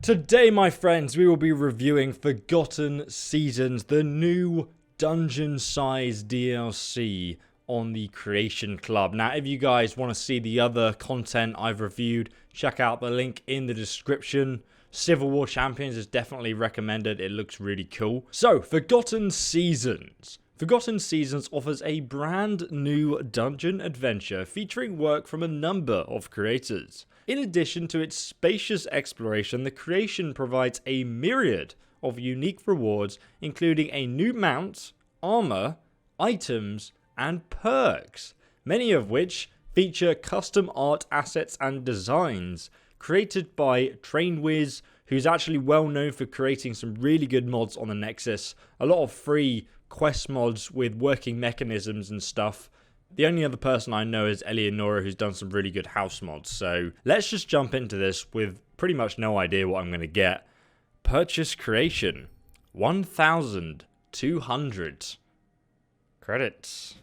Today, my friends, we will be reviewing Forgotten Seasons, the new dungeon-sized DLC on the Creation Club. Now, if you guys want to see the other content I've reviewed, check out the link in the description. Civil War Champions is definitely recommended. It looks really cool. So, Forgotten Seasons. Forgotten Seasons offers a brand new dungeon adventure featuring work from a number of creators. In addition to its spacious exploration, the creation provides a myriad of unique rewards, including a new mount, armor, items, and perks, many of which feature custom art assets and designs created by TrainWiz, who's actually well known for creating some really good mods on the Nexus, a lot of free quest mods with working mechanisms and stuff. The only other person I know is Eleonora, who's done some really good house mods. So let's just jump into this with pretty much no idea what I'm going to get. Purchase creation. 1,200 credits.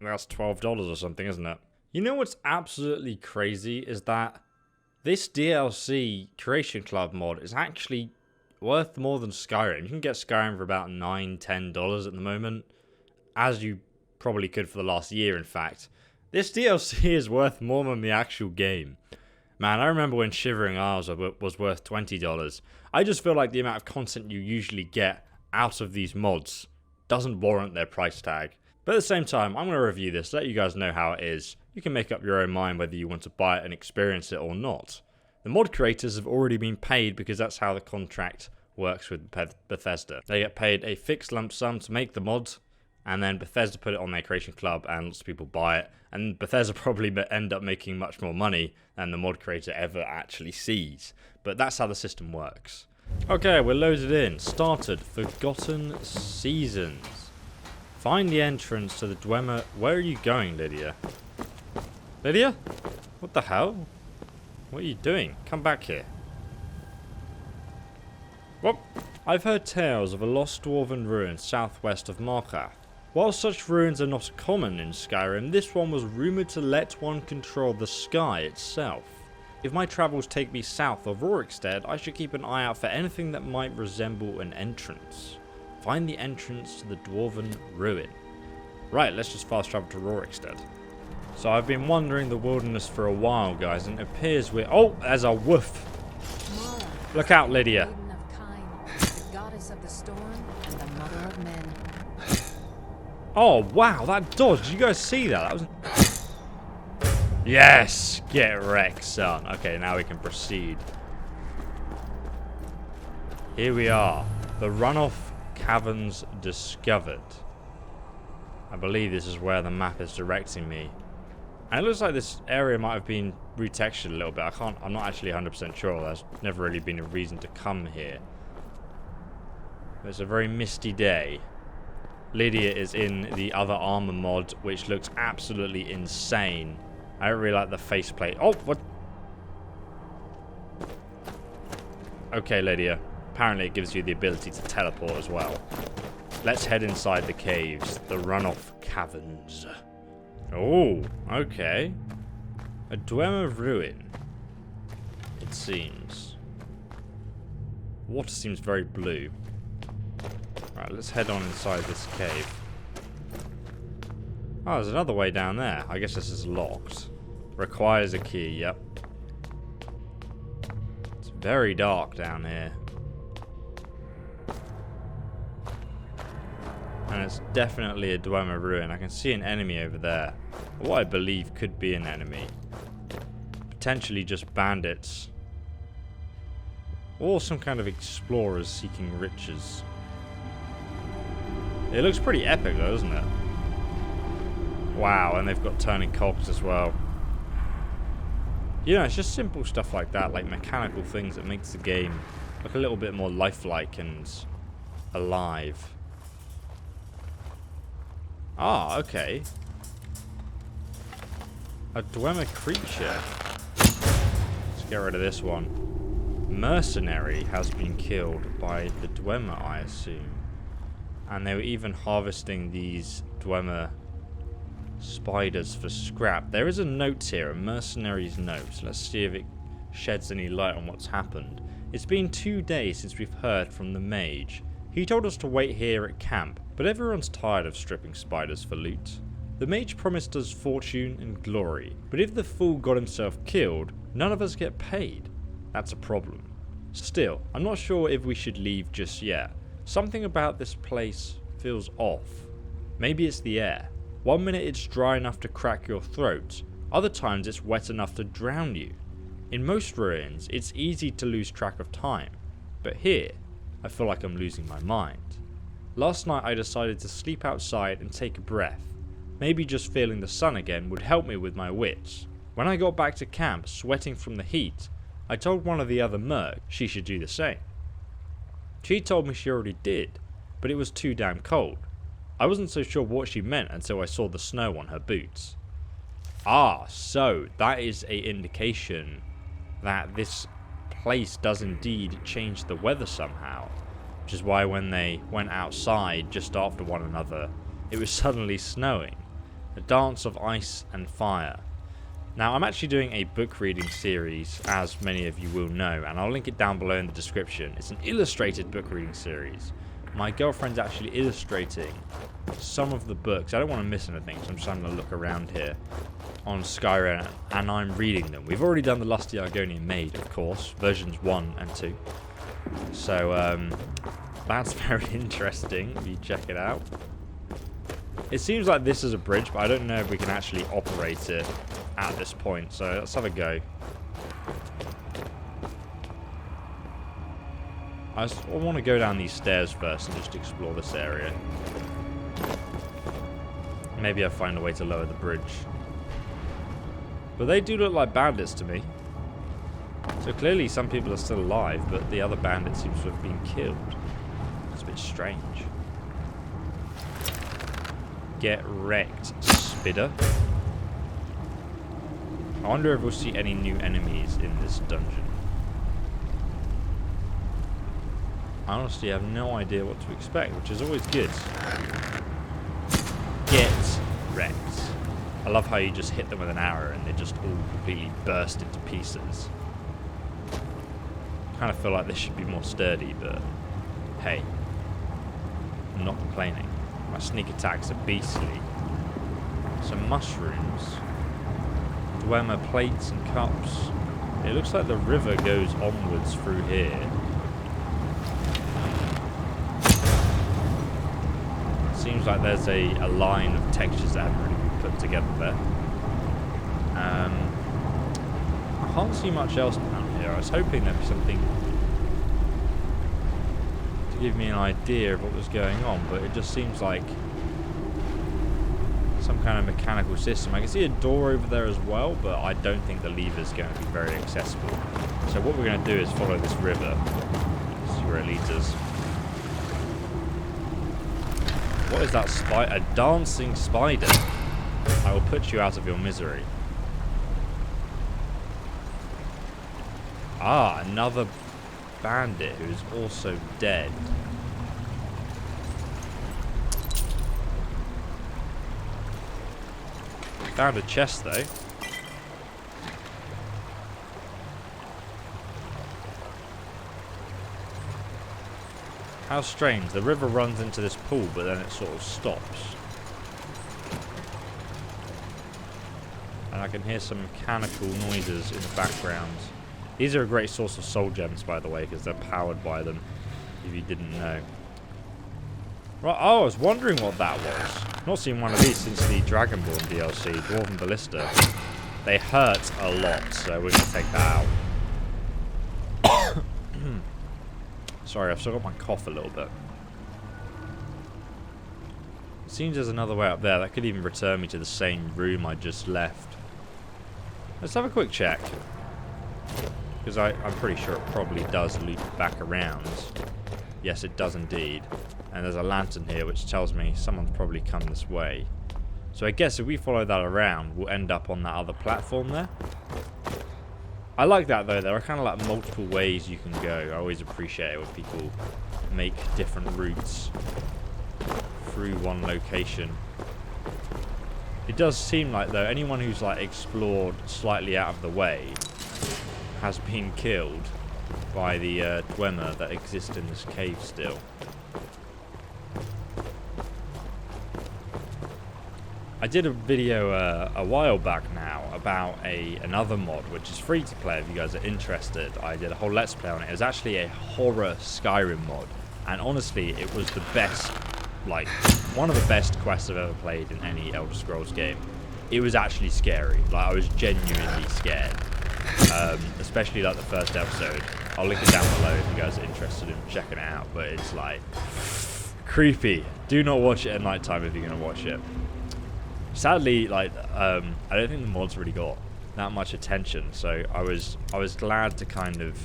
That's $12 or something, isn't it? You know what's absolutely crazy is that this DLC Creation Club mod is actually worth more than Skyrim. You can get Skyrim for about $9, $10 at the moment, as you probably could for the last year, in fact. This DLC is worth more than the actual game. Man, I remember when Shivering Isles was worth $20. I just feel like the amount of content you usually get out of these mods doesn't warrant their price tag. But at the same time, I'm going to review this, let you guys know how it is. You can make up your own mind whether you want to buy it and experience it or not. The mod creators have already been paid because that's how the contract works with Bethesda. They get paid a fixed lump sum to make the mod, and then Bethesda put it on their Creation Club and lots of people buy it. And Bethesda probably end up making much more money than the mod creator ever actually sees. But that's how the system works. Okay, we're loaded in. Started. Forgotten Seasons. Find the entrance to the Dwemer. Where are you going, Lydia? Lydia? What the hell? What are you doing? Come back here. What? I've heard tales of a lost dwarven ruin southwest of Marcel. While such ruins are not common in Skyrim, this one was rumoured to let one control the sky itself. If my travels take me south of Rorikstead, I should keep an eye out for anything that might resemble an entrance. Find the entrance to the dwarven ruin. Right, let's just fast travel to Rorikstead. So I've been wandering the wilderness for a while, guys, and it appears we're... Oh, there's a wolf. Look out, Lydia. Of the storm and the mother of men. Oh wow, that dodge! Did you guys see that? That was... Yes! Get wrecked, son. Okay, now we can proceed. Here we are. The runoff caverns discovered. I believe this is where the map is directing me. And it looks like this area might have been retextured a little bit. I'm not actually 100% sure. There's never really been a reason to come here. It's a very misty day. Lydia is in the other armor mod, which looks absolutely insane. I don't really like the faceplate. Oh, what? Okay, Lydia. Apparently it gives you the ability to teleport as well. Let's head inside the caves. The runoff caverns. Oh, okay. A Dwemer ruin. It seems. Water seems very blue. Right, let's head on inside this cave. Oh, there's another way down there. I guess this is locked. Requires a key, yep. It's very dark down here. And it's definitely a Dwemer ruin. I can see an enemy over there. What I believe could be an enemy. Potentially just bandits. Or some kind of explorers seeking riches. It looks pretty epic though, doesn't it? Wow, and they've got turning cogs as well. You know, it's just simple stuff like that, like mechanical things that makes the game look a little bit more lifelike and alive. Ah, okay. A Dwemer creature. Let's get rid of this one. Mercenary has been killed by the Dwemer, I assume. And they were even harvesting these Dwemer spiders for scrap. There is a note here, a mercenary's note. Let's see if it sheds any light on what's happened. It's been 2 days since we've heard from the mage. He told us to wait here at camp, but everyone's tired of stripping spiders for loot. The mage promised us fortune and glory, but if the fool got himself killed, none of us get paid. That's a problem. Still, I'm not sure if we should leave just yet. Something about this place feels off. Maybe it's the air. One minute it's dry enough to crack your throat, other times it's wet enough to drown you. In most ruins, it's easy to lose track of time, but here, I feel like I'm losing my mind. Last night I decided to sleep outside and take a breath. Maybe just feeling the sun again would help me with my wits. When I got back to camp, sweating from the heat, I told one of the other mercs she should do the same. She told me she already did, but it was too damn cold. I wasn't so sure what she meant until I saw the snow on her boots. Ah, so that is an indication that this place does indeed change the weather somehow, which is why when they went outside just after one another, it was suddenly snowing. A dance of ice and fire. Now, I'm actually doing a book reading series, as many of you will know, and I'll link it down below in the description. It's an illustrated book reading series. My girlfriend's actually illustrating some of the books. I don't want to miss anything, so I'm just having a look around here on Skyrim, and I'm reading them. We've already done the Lusty Argonian Maid, of course, versions 1 and 2. So, that's very interesting if you check it out. It seems like this is a bridge, but I don't know if we can actually operate it at this point, so let's have a go. I want to go down these stairs first and just explore this area. Maybe I'll find a way to lower the bridge. But they do look like bandits to me. So clearly some people are still alive, but the other bandit seems to have been killed. It's a bit strange. Get wrecked, Spidder. I wonder if we'll see any new enemies in this dungeon. I honestly have no idea what to expect, which is always good. Get wrecked. I love how you just hit them with an arrow and they just all completely burst into pieces. Kind of feel like this should be more sturdy, but hey, I'm not complaining. My sneak attacks are beastly. Some mushrooms. To wear my plates and cups. It looks like the river goes onwards through here. Seems like there's a line of textures that haven't really been put together there. I can't see much else down here. I was hoping there'd be something to give me an idea of what was going on, but it just seems like some kind of mechanical system. I can see a door over there as well, but I don't think the lever's going to be very accessible. So what we're going to do is follow this river, see where it leads us. What is that spider? A dancing spider. I will put you out of your misery. Ah, another bandit who is also dead. Found a chest though. How strange, the river runs into this pool, but then it sort of stops. And I can hear some mechanical noises in the background. These are a great source of soul gems, by the way, because they're powered by them, if you didn't know. Right, oh, I was wondering what that was. Not seen one of these since the Dragonborn DLC, Dwarven Ballista. They hurt a lot, so we're going to take that out. Sorry, I've still got my cough a little bit. It seems there's another way up there. That could even return me to the same room I just left. Let's have a quick check. Because I'm pretty sure it probably does loop back around. Yes, it does indeed. And there's a lantern here which tells me someone's probably come this way. So I guess if we follow that around, we'll end up on that other platform there. I like that though, there are kind of like multiple ways you can go. I always appreciate it when people make different routes through one location. It does seem like though, anyone who's like explored slightly out of the way has been killed by the Dwemer that exist in this cave still. I did a video a while back now about another mod which is free to play if you guys are interested. I did a whole let's play on it. It was actually a horror Skyrim mod, and honestly it was the best, like one of the best quests I've ever played in any Elder Scrolls game. It was actually scary, like I was genuinely scared, especially like the first episode. I'll link it down below if you guys are interested in checking it out, but it's like creepy. Do not watch it at night time if you're going to watch it. Sadly, like I don't think the mod's really got that much attention, so I was glad to kind of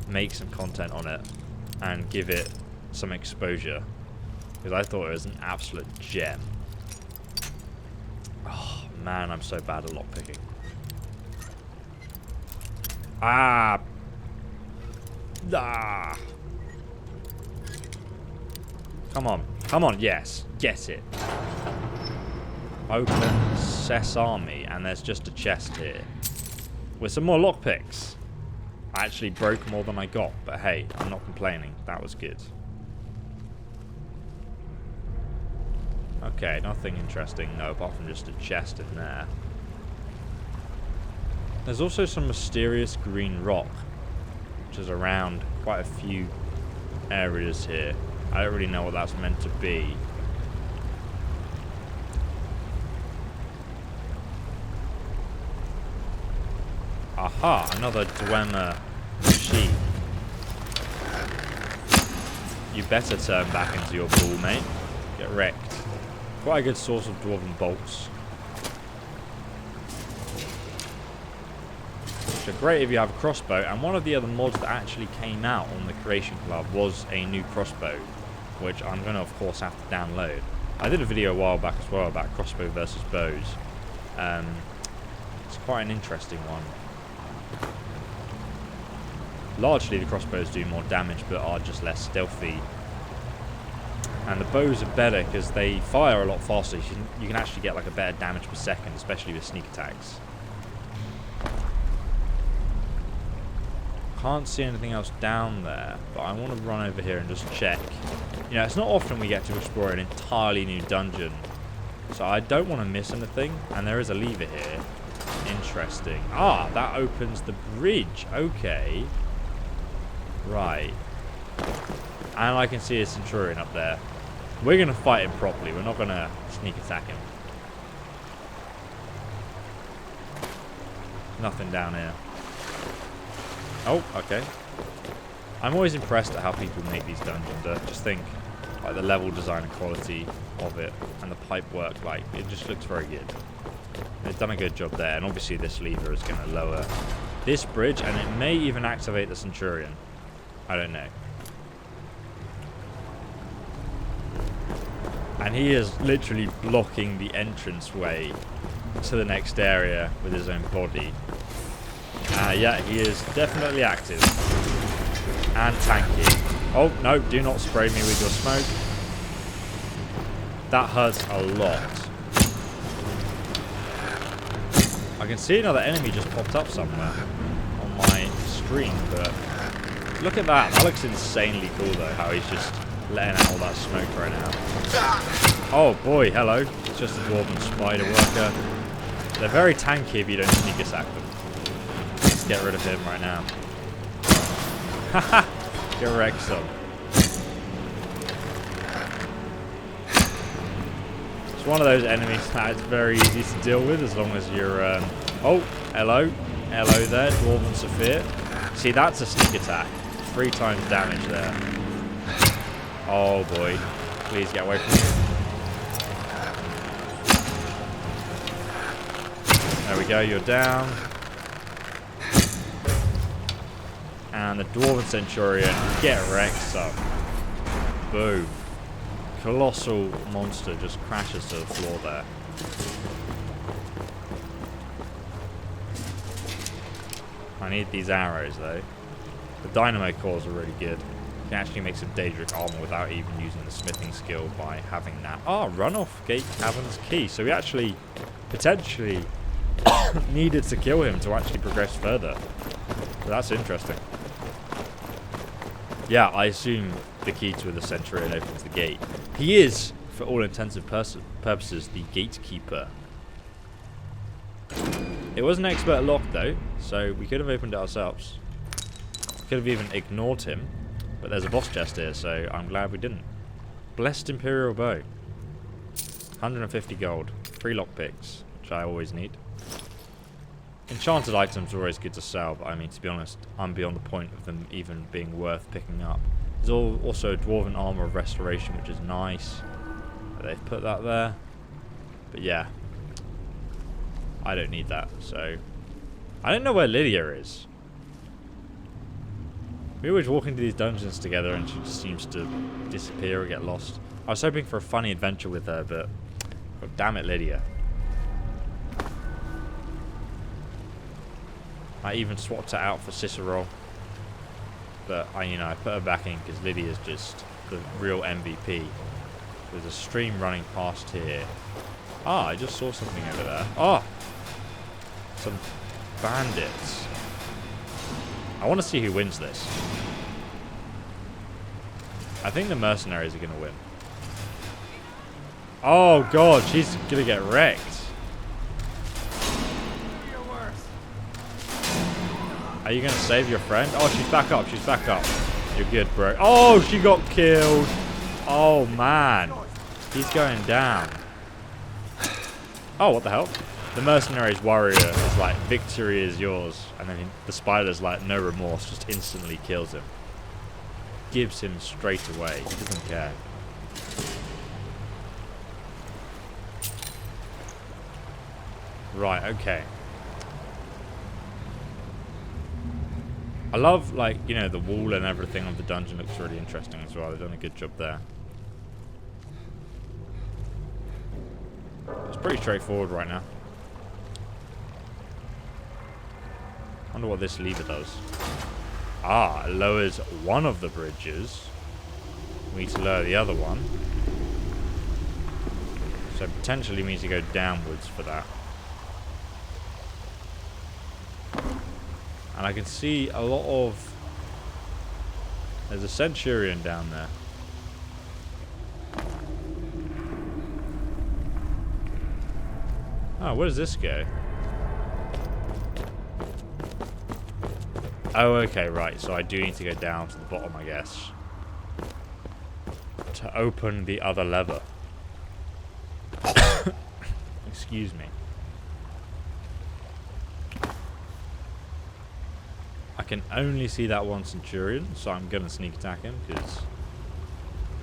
make some content on it and give it some exposure, because I thought it was an absolute gem. Oh man, I'm so bad at lockpicking. Ah. Come on, yes, get it. Open Sesame, and there's just a chest here with some more lockpicks. I actually broke more than I got, but hey, I'm not complaining. That was good. Okay, nothing interesting, no, apart from just a chest in there. There's also some mysterious green rock, which is around quite a few areas here. I don't really know what that's meant to be. Aha, another Dwemer sheep. You better turn back into your ball, mate. Get wrecked. Quite a good source of dwarven bolts. Which are great if you have a crossbow, and one of the other mods that actually came out on the Creation Club was a new crossbow, which I'm going to of course have to download. I did a video a while back as well about crossbow versus bows. It's quite an interesting one. Largely the crossbows do more damage but are just less stealthy, and the bows are better because they fire a lot faster. You can actually get like a better damage per second, especially with sneak attacks. Can't see anything else down there, but I want to run over here and just check. You know, it's not often we get to explore an entirely new dungeon, so I don't want to miss anything. And there is a lever here. Interesting. Ah, that opens the bridge. Okay. Right. And I can see a Centurion up there. We're going to fight him properly. We're not going to sneak attack him. Nothing down here. Oh, okay. I'm always impressed at how people make these dungeons. Just think, like the level design and quality of it, and the pipe work. Like, it just looks very good. They've done a good job there, and obviously this lever is going to lower this bridge, and it may even activate the Centurion. I don't know. And he is literally blocking the entranceway to the next area with his own body. Yeah, he is definitely active. And tanky. Oh, no, do not spray me with your smoke. That hurts a lot. I can see another enemy just popped up somewhere on my screen, but look at that. That looks insanely cool, though, how he's just letting out all that smoke right now. Oh, boy, hello. It's just a dwarven spider worker. They're very tanky if you don't sneak attack them. Let's get rid of him right now. Haha! Get wrecked some. It's one of those enemies that is very easy to deal with as long as you're... Oh, hello. Hello there, Dwarven Saphir. See, that's a sneak attack. 3 times damage there. Oh boy. Please get away from me. There we go, you're down. And the Dwarven Centurion, get wrecked some. Boom. Colossal monster just crashes to the floor there. I need these arrows though. The dynamo cores are really good. You can actually make some Daedric armor without even using the smithing skill by having that. Ah, runoff gate cavern's key. So we actually potentially needed to kill him to actually progress further. So that's interesting. Yeah, I assume the key to the Centurion opens the gate. He is, for all intents and purposes, the gatekeeper. It was an expert lock though, so we could have opened it ourselves. Could have even ignored him, but there's a boss chest here, so I'm glad we didn't. Blessed Imperial Bow. 150 gold. 3 lockpicks, which I always need. Enchanted items are always good to sell, but I mean, to be honest, I'm beyond the point of them even being worth picking up. There's also a Dwarven Armor of Restoration, which is nice. They've put that there. But yeah, I don't need that, so... I don't know where Lydia is. We always walk into these dungeons together and she just seems to disappear or get lost. I was hoping for a funny adventure with her, but... oh, damn it, Lydia. I even swapped her out for Cicero. But, I put her back in because Lydia's just the real MVP. There's a stream running past here. Ah, I just saw something over there. Ah! Some bandits. I want to see who wins this. I think the mercenaries are going to win. Oh god, she's going to get wrecked. Are you going to save your friend? Oh, she's back up. She's back up. You're good, bro. Oh, she got killed. Oh, man. He's going down. Oh, what the hell? The mercenary's warrior is like, victory is yours. And then the spider's like, no remorse, just instantly kills him. Gives him straight away. He doesn't care. Right, okay. I love, like, the wall and everything of the dungeon looks really interesting as well. They've done a good job there. It's pretty straightforward right now. Wonder what this lever does. Ah, it lowers one of the bridges. We need to lower the other one. So potentially means to go downwards for that. And I can see a lot of... there's a Centurion down there. Oh, where does this go? Oh, okay, right. So I do need to go down to the bottom, I guess. To open the other lever. Excuse me. I can only see that one Centurion, so I'm going to sneak attack him, because...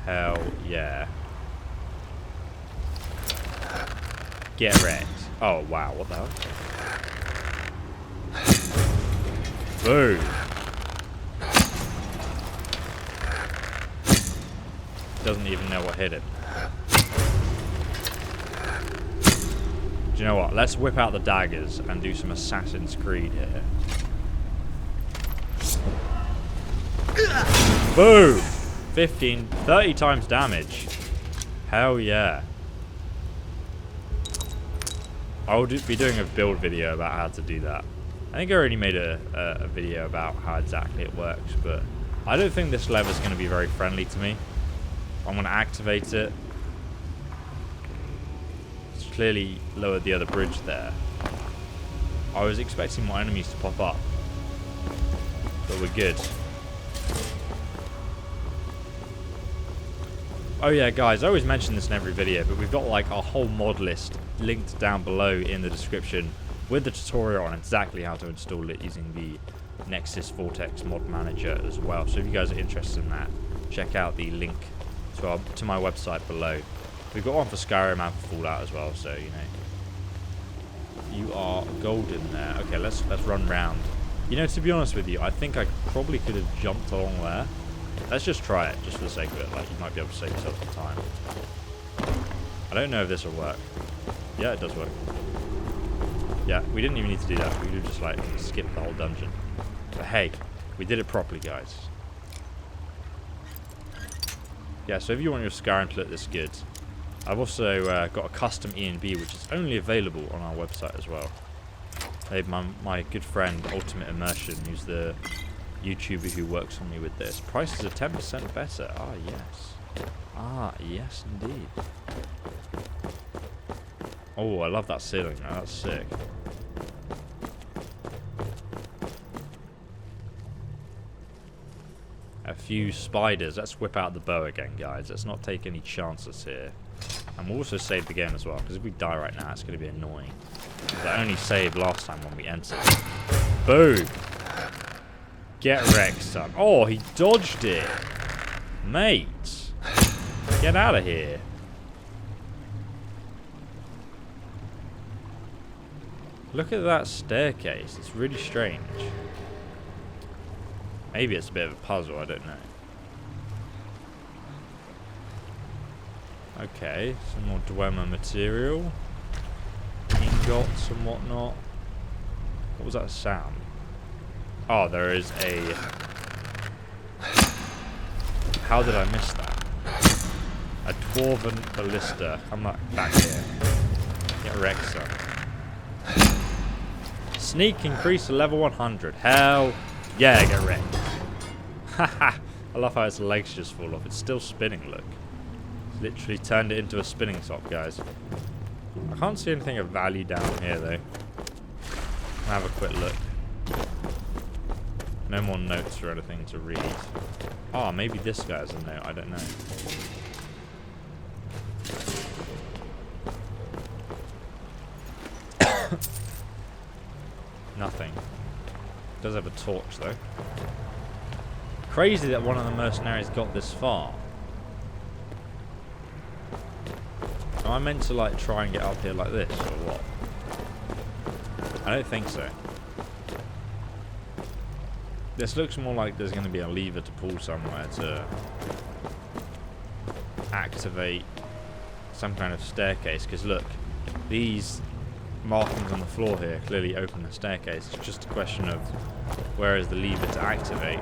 hell yeah. Get wrecked. Oh, wow, what the hell? Boom. Doesn't even know what hit him. Do you know what? Let's whip out the daggers and do some Assassin's Creed here. Boom! 30 times damage. Hell yeah. I'll be doing a build video about how to do that. I think I already made a video about how exactly it works, but I don't think this lever is going to be very friendly to me. I'm going to activate it. It's clearly lowered the other bridge there. I was expecting more enemies to pop up, but we're good. Oh yeah, guys, I always mention this in every video, but we've got like a whole mod list linked down below in the description with the tutorial on exactly how to install it using the Nexus Vortex mod manager as well. So if you guys are interested in that, check out the link to my website below. We've got one for Skyrim and for Fallout as well, so you are golden there. Okay, let's run round. To be honest with you, I think I probably could have jumped along there. Let's just try it, just for the sake of it. Like, you might be able to save yourself some time. I don't know if this will work. Yeah, it does work. Yeah, we didn't even need to do that. We could have just, like, skipped the whole dungeon. But hey, we did it properly, guys. Yeah, so if you want your Skyrim to look this good, I've also got a custom E&B, which is only available on our website as well. My good friend, Ultimate Immersion, who's the YouTuber who works on me with this. Prices are 10% better. Ah, yes. Ah, yes, indeed. Oh, I love that ceiling now. That's sick. A few spiders. Let's whip out the bow again, guys. Let's not take any chances here. And we'll also save the game as well, because if we die right now, it's going to be annoying. I only saved last time when we entered. Boom! Get wrecked, son. Oh, he dodged it. Mate. Get out of here. Look at that staircase. It's really strange. Maybe it's a bit of a puzzle. I don't know. Okay. Some more Dwemer material. Ingots and whatnot. What was that sound? Oh, there is a... How did I miss that? A Dwarven Ballista. Come back here. Get wrecked, son. Sneak increase to level 100. Hell yeah, get wrecked. Haha. I love how its legs just fall off. It's still spinning, look. It's literally turned it into a spinning top, guys. I can't see anything of value down here, though. I'll have a quick look. No more notes or anything to read. Oh, maybe this guy has a note. I don't know. Nothing. Does have a torch, though. Crazy that one of the mercenaries got this far. Am I meant to, like, try and get up here like this, or what? I don't think so. This looks more like there's going to be a lever to pull somewhere to activate some kind of staircase. Because look, these markings on the floor here clearly open the staircase. It's just a question of where is the lever to activate.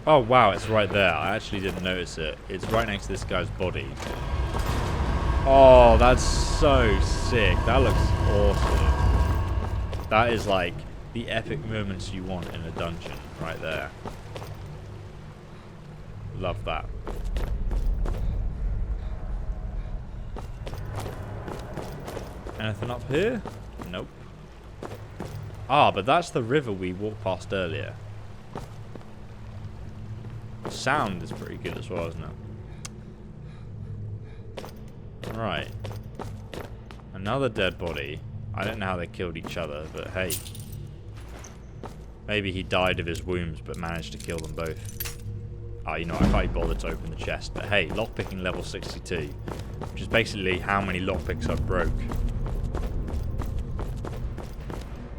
Oh wow, it's right there. I actually didn't notice it. It's right next to this guy's body. Oh, that's so sick. That looks awesome. That is like the epic moments you want in a dungeon right there. Love that. Anything up here? Nope. Ah, but that's the river we walked past earlier. Sound is pretty good as well, isn't it? Right. Another dead body. I don't know how they killed each other, but hey. Maybe he died of his wounds but managed to kill them both. Oh, you know, I can't be bothered to open the chest. But hey, lockpicking level 62. Which is basically how many lockpicks I broke.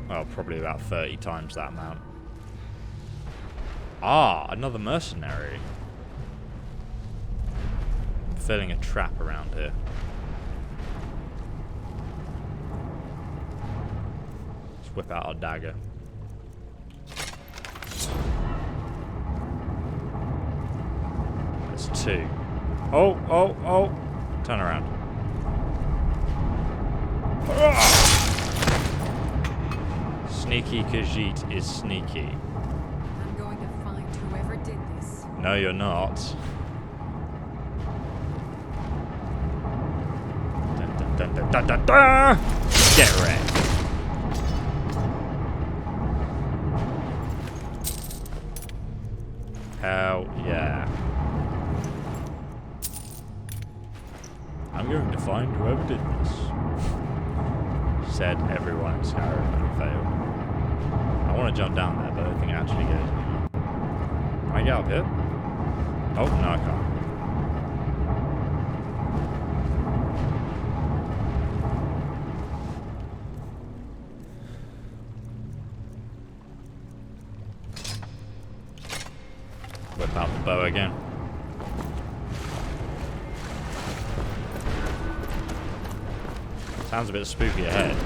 Well, probably about 30 times that amount. Ah, another mercenary. I'm feeling a trap around here. Let's whip out our dagger. That's two. Oh, oh, oh. Turn around. Sneaky Khajiit is sneaky. No, you're not. Dun, dun, dun, dun, dun, dun, dun. Get wrecked. Hell yeah. I'm going to find whoever did this. Said everyone in Skyrim and failed. I want to jump down there, but I don't think it actually goes anywhere. Can I get up here? Oh, no, I can't. Whip out the bow again. Sounds a bit spooky ahead.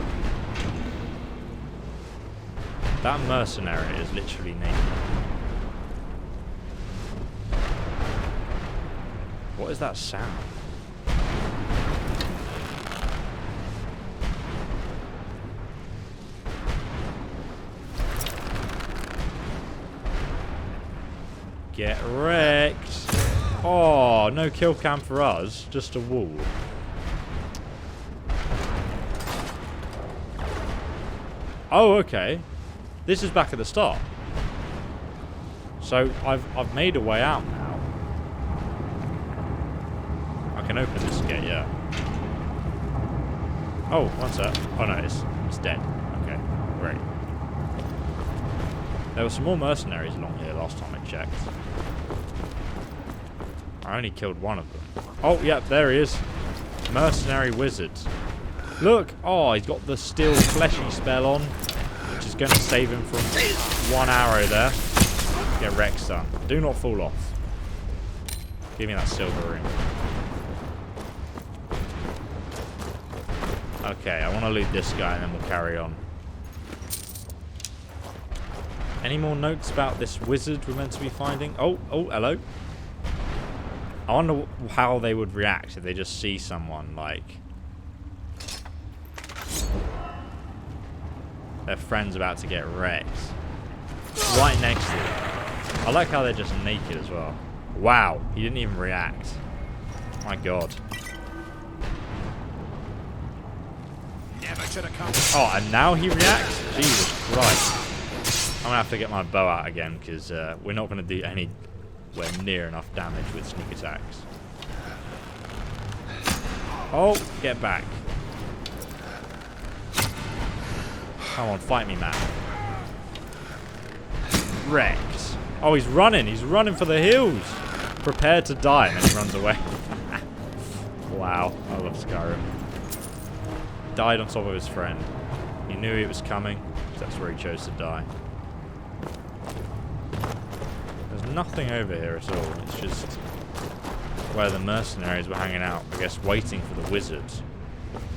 That mercenary is literally naked. What is that sound? Get wrecked. Oh, no kill cam for us. Just a wall. Oh, okay. This is back at the start. So I've made a way out now. I can open this gate, yeah. Oh, one sec. Oh no, it's dead. Okay, great. There were some more mercenaries along here last time I checked. I only killed one of them. Oh, yeah, there he is. Mercenary wizard. Look! Oh, he's got the still fleshy spell on, which is going to save him from one arrow there. Get wrecked, son. Do not fall off. Give me that silver ring. Okay, I want to loot this guy and then we'll carry on. Any more notes about this wizard we're meant to be finding? Oh, hello. I wonder how they would react if they just see someone, like... their friend's about to get wrecked. Right next to them. I like how they're just naked as well. Wow, he didn't even react. My god. Oh, and now he reacts? Jesus Christ. I'm going to have to get my bow out again, because we're not going to do anywhere near enough damage with sneak attacks. Oh, get back. Come on, fight me, man. Wrecked. Oh, he's running. He's running for the hills. Prepared to die, and then he runs away. Wow, I love Skyrim. Died on top of his friend. He knew it was coming, so that's where he chose to die. There's nothing over here at all. It's just where the mercenaries were hanging out, I guess, waiting for the wizards.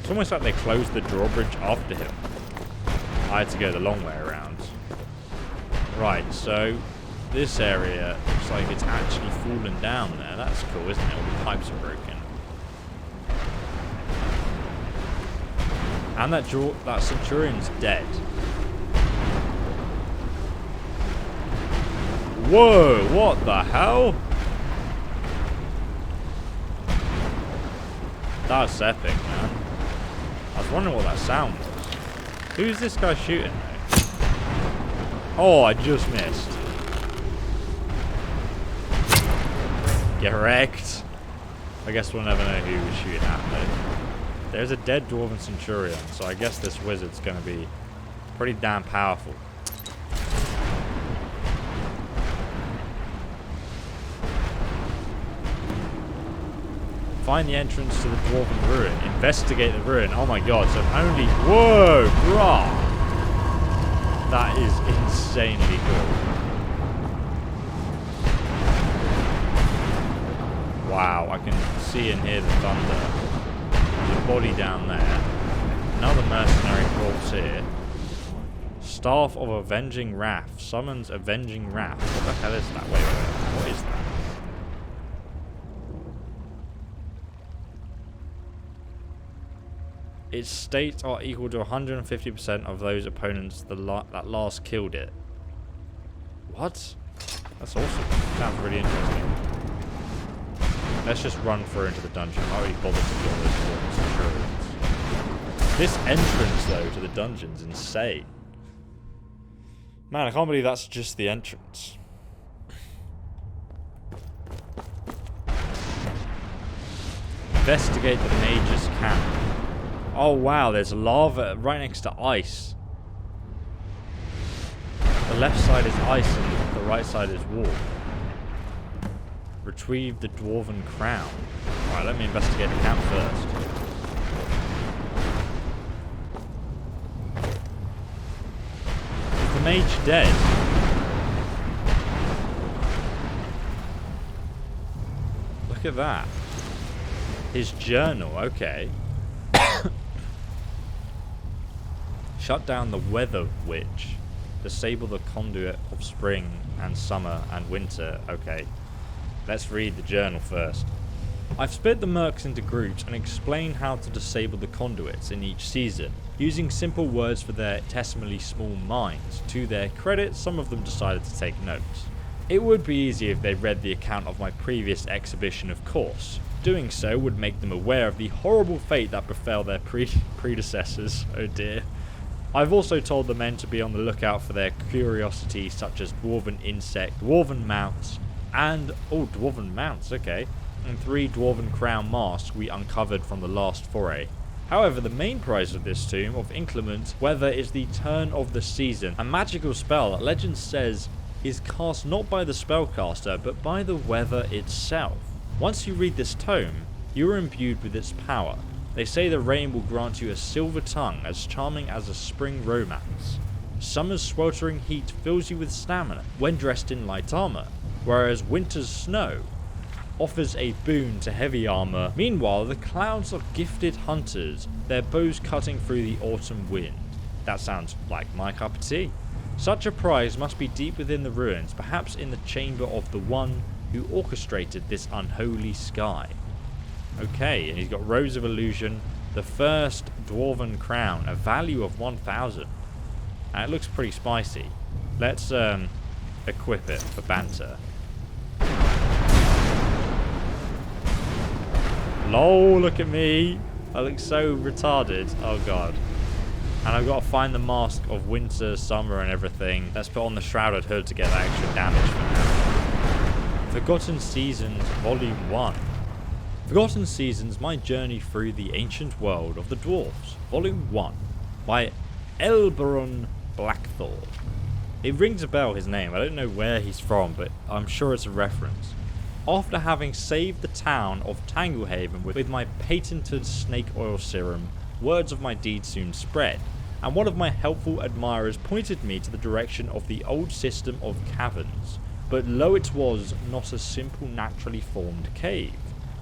It's almost like they closed the drawbridge after him. I had to go the long way around. Right, so this area looks like it's actually fallen down there. That's cool, isn't it? All the pipes are broken. And that centurion's dead. Whoa, what the hell? That's epic, man. I was wondering what that sound was. Who's this guy shooting, though? Oh, I just missed. Get wrecked. I guess we'll never know who was shooting at, though. There's a dead dwarven centurion, so I guess this wizard's going to be pretty damn powerful. Find the entrance to the dwarven ruin. Investigate the ruin. Oh my god, so only... Whoa, bruh! That is insanely cool. Wow, I can see and hear the thunder. There's a body down there. Another mercenary corpse here. Staff of Avenging Wrath. Summons Avenging Wrath. What the hell is that? Wait. What is that? Its states are equal to 150% of those opponents that last killed it. What? That's awesome. Sounds really interesting. Let's just run through into the dungeon. I already bothered to kill those centurions. This entrance, though, to the dungeon's insane. Man, I can't believe that's just the entrance. Investigate the mage's camp. Oh wow, there's lava right next to ice. The left side is ice and the right side is wall. Retrieve the dwarven crown. Alright, let me investigate the camp first. Is the mage dead? Look at that. His journal, okay. Shut down the weather witch. Disable the conduit of spring and summer and winter. Okay. Let's read the journal first. I've split the mercs into groups and explained how to disable the conduits in each season, using simple words for their testimony small minds. To their credit, some of them decided to take notes. It would be easy if they read the account of my previous exhibition, of course. Doing so would make them aware of the horrible fate that befell their predecessors. Oh dear. I've also told the men to be on the lookout for their curiosities such as dwarven insect, dwarven mounts, and dwarven mounts, okay, and 3 dwarven crown masks we uncovered from the last foray. However, the main prize of this tomb of inclement weather is the turn of the season, a magical spell that legend says is cast not by the spellcaster but by the weather itself. Once you read this tome, you are imbued with its power. They say the rain will grant you a silver tongue as charming as a spring romance. Summer's sweltering heat fills you with stamina when dressed in light armor, whereas winter's snow offers a boon to heavy armor. Meanwhile, the clouds are gifted hunters, their bows cutting through the autumn wind. That sounds like my cup of tea. Such a prize must be deep within the ruins, perhaps in the chamber of the one who orchestrated this unholy sky. Okay, and he's got Rose of Illusion, the first dwarven crown, a value of 1,000. And it looks pretty spicy. Let's equip it for banter. Lol, look at me. I look so retarded. Oh god. And I've got to find the mask of winter, summer and everything. Let's put on the shrouded hood to get that extra damage for now. Forgotten Seasons Volume 1. Forgotten Seasons, My Journey Through the Ancient World of the Dwarves, Volume 1, by Elberon Blackthorn. It rings a bell, his name. I don't know where he's from, but I'm sure it's a reference. After having saved the town of Tanglehaven with my patented snake oil serum, words of my deed soon spread, and one of my helpful admirers pointed me to the direction of the old system of caverns. But lo, it was not a simple naturally formed cave,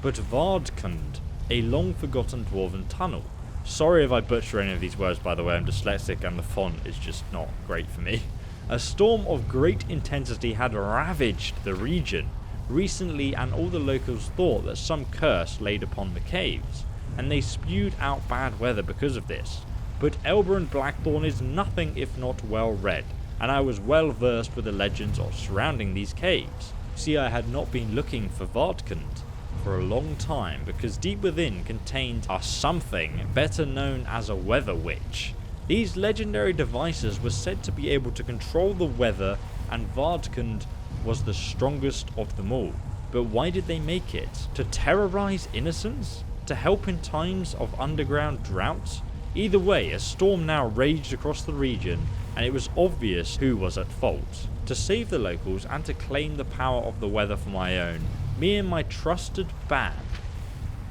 but Vardkund, a long-forgotten dwarven tunnel. Sorry if I butcher any of these words, by the way, I'm dyslexic and the font is just not great for me. A storm of great intensity had ravaged the region recently, and all the locals thought that some curse laid upon the caves, and they spewed out bad weather because of this. But Elberon Blackthorn is nothing if not well read, and I was well versed with the legends surrounding these caves. See, I had not been looking for Vardkund for a long time, because deep within contained a something better known as a weather witch. These legendary devices were said to be able to control the weather, and Vardkund was the strongest of them all. But why did they make it? To terrorize innocents? To help in times of underground drought? Either way, a storm now raged across the region, and it was obvious who was at fault. To save the locals and to claim the power of the weather for my own, me and my trusted band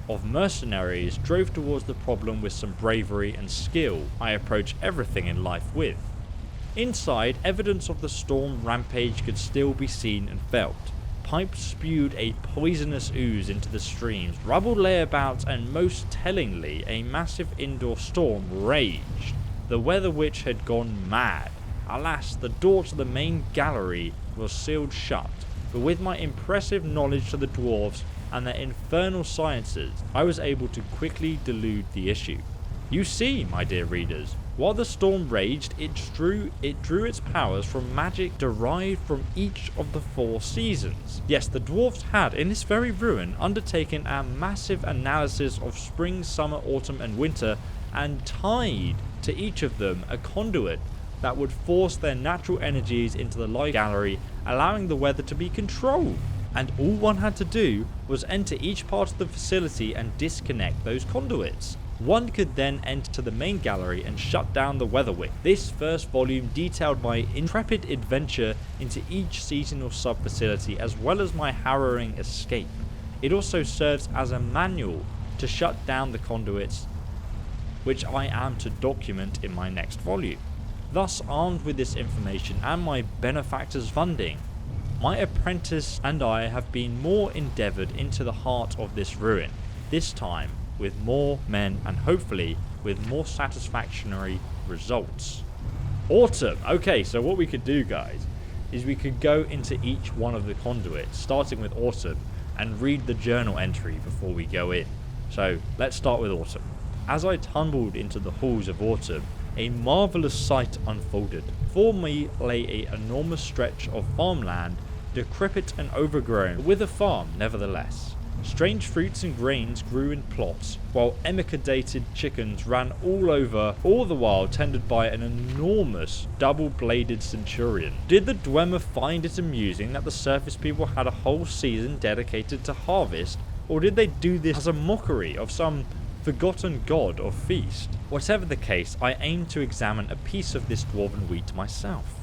of mercenaries drove towards the problem with some bravery and skill I approach everything in life with. Inside, evidence of the storm rampage could still be seen and felt. Pipes spewed a poisonous ooze into the streams, rubble lay about, and most tellingly, a massive indoor storm raged. The weather witch had gone mad. Alas, the door to the main gallery was sealed shut, but with my impressive knowledge to the dwarves and their infernal sciences, I was able to quickly delude the issue. You see, my dear readers, while the storm raged, it drew its powers from magic derived from each of the 4 seasons. Yes, the dwarves had, in this very ruin, undertaken a massive analysis of spring, summer, autumn and winter, and tied to each of them a conduit that would force their natural energies into the light gallery, allowing the weather to be controlled. And all one had to do was enter each part of the facility and disconnect those conduits. One could then enter the main gallery and shut down the weather witch. This first volume detailed my intrepid adventure into each seasonal sub-facility, as well as my harrowing escape. It also serves as a manual to shut down the conduits, which I am to document in my next volume. Thus, armed with this information and my benefactor's funding, my apprentice and I have been more endeavoured into the heart of this ruin, this time with more men and hopefully with more satisfactory results. Autumn. Okay, so what we could do, guys, is we could go into each one of the conduits, starting with autumn, and read the journal entry before we go in. So let's start with autumn. As I tumbled into the halls of autumn, a marvellous sight unfolded. Before me lay an enormous stretch of farmland, decrepit and overgrown, with a farm nevertheless. Strange fruits and grains grew in plots, while emicated chickens ran all over, all the while tended by an enormous double-bladed centurion. Did the Dwemer find it amusing that the surface people had a whole season dedicated to harvest, or did they do this as a mockery of some forgotten god or feast? Whatever the case, I aimed to examine a piece of this dwarven wheat myself.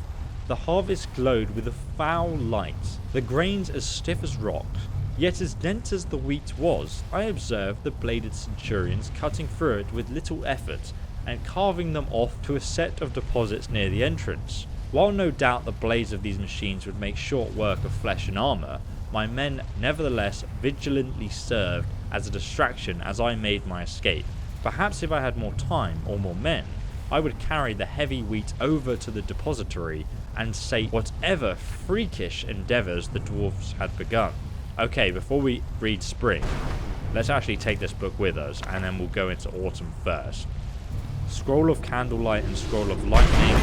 The harvest glowed with a foul light, the grains as stiff as rocks. Yet as dense as the wheat was, I observed the bladed centurions cutting through it with little effort and carving them off to a set of deposits near the entrance. While no doubt the blades of these machines would make short work of flesh and armour, my men nevertheless vigilantly served as a distraction as I made my escape. Perhaps if I had more time or more men, I would carry the heavy wheat over to the depository and say whatever freakish endeavours the dwarves had begun. Okay, before we read spring, let's actually take this book with us, and then we'll go into autumn first. Scroll of Candlelight and Scroll of Lightning.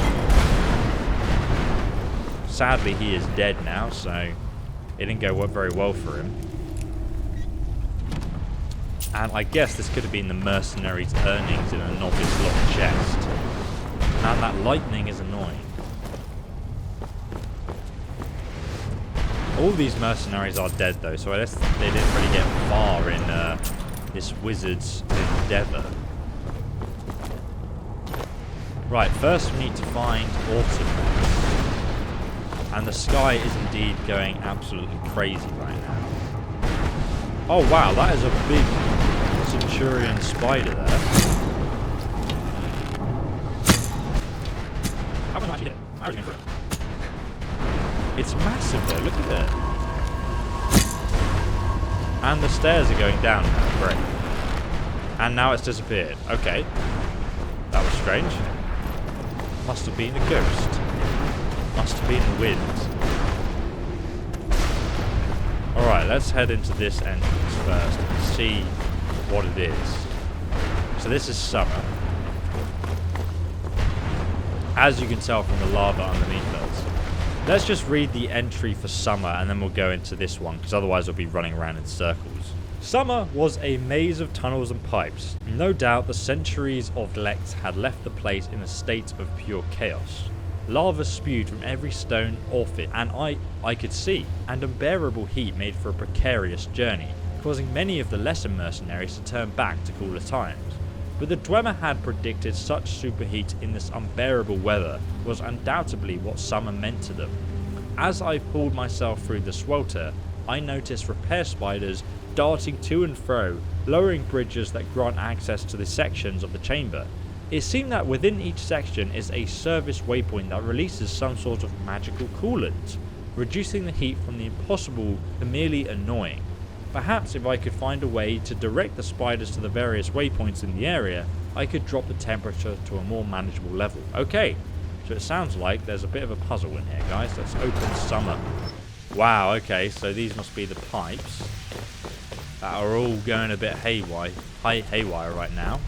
Sadly, he is dead now, so it didn't go very well for him. And I guess this could have been the mercenaries' earnings in a novice locked chest. And that lightning is annoying. All these mercenaries are dead though, so I guess they didn't really get far in this wizard's endeavour. Right, first we need to find autumn. And the sky is indeed going absolutely crazy right now. Oh wow, that is a big centurion spider there. How much actually hit? I was going for it. It's massive though, look at it. And the stairs are going down now, great. And now it's disappeared. Okay. That was strange. Must have been a ghost. Must have been the wind. Alright, let's head into this entrance first and see what it is. So this is summer. As you can tell from the lava underneath us. Let's just read the entry for summer and then we'll go into this one, because otherwise we'll be running around in circles. Summer was a maze of tunnels and pipes. No doubt the centuries of Lex had left the place in a state of pure chaos. Lava spewed from every stone off it, and I could see, and unbearable heat made for a precarious journey, causing many of the lesser mercenaries to turn back to cooler times. But the Dwemer had predicted such superheat in this unbearable weather was undoubtedly what summer meant to them. As I pulled myself through the swelter, I noticed repair spiders darting to and fro, lowering bridges that grant access to the sections of the chamber. It seemed that within each section is a service waypoint that releases some sort of magical coolant, reducing the heat from the impossible to merely annoying. Perhaps if I could find a way to direct the spiders to the various waypoints in the area, I could drop the temperature to a more manageable level. Okay, so it sounds like there's a bit of a puzzle in here, guys. Let's open summer. Wow, okay, so these must be the pipes that are all going a bit haywire right now.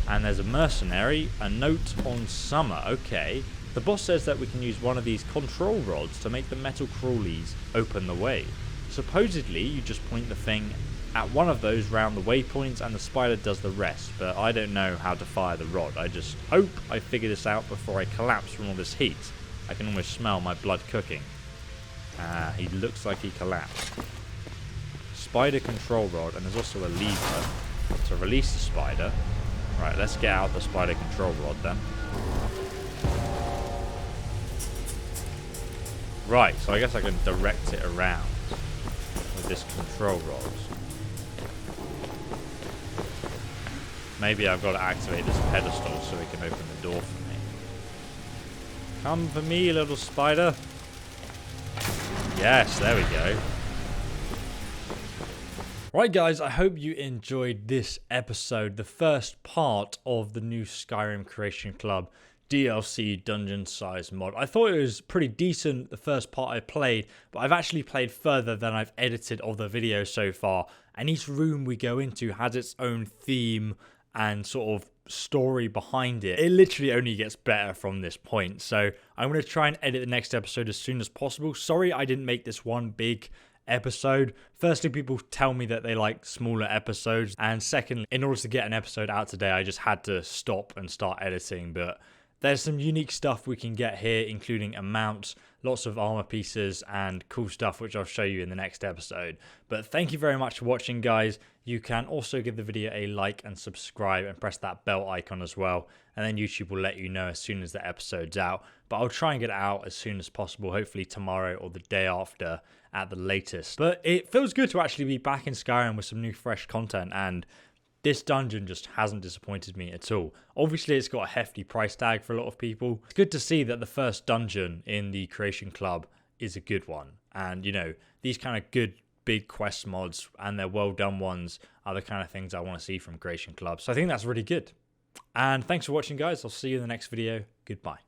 And there's a mercenary, a note on summer. Okay, the boss says that we can use one of these control rods to make the metal crawlies open the way. Supposedly, you just point the thing at one of those round the waypoints and the spider does the rest, but I don't know how to fire the rod. I just hope I figure this out before I collapse from all this heat. I can almost smell my blood cooking. He looks like he collapsed. Spider control rod, and there's also a lever to release the spider. Right, let's get out the spider control rod then. Right, so I guess I can direct it around with this control rod. Maybe I've got to activate this pedestal so it can open the door for me. Come for me, little spider. Yes, there we go. Right guys, I hope you enjoyed this episode, the first part of the new Skyrim Creation Club DLC dungeon size mod. I thought it was pretty decent the first part I played, but I've actually played further than I've edited of the video so far, and each room we go into has its own theme and sort of story behind it. It literally only gets better from this point, so I'm going to try and edit the next episode as soon as possible. Sorry I didn't make this one big episode. Firstly, people tell me that they like smaller episodes, and secondly, in order to get an episode out today, I just had to stop and start editing. But there's some unique stuff we can get here, including a mount, lots of armor pieces, and cool stuff, which I'll show you in the next episode. But thank you very much for watching, guys. You can also give the video a like and subscribe and press that bell icon as well. And then YouTube will let you know as soon as the episode's out. But I'll try and get it out as soon as possible, hopefully tomorrow or the day after at the latest. But it feels good to actually be back in Skyrim with some new fresh content, and this dungeon just hasn't disappointed me at all. Obviously, it's got a hefty price tag for a lot of people. It's good to see that the first dungeon in the Creation Club is a good one. And, you know, these kind of good big quest mods, and they're well done ones, are the kind of things I want to see from Creation Club. So I think that's really good. And thanks for watching, guys. I'll see you in the next video. Goodbye.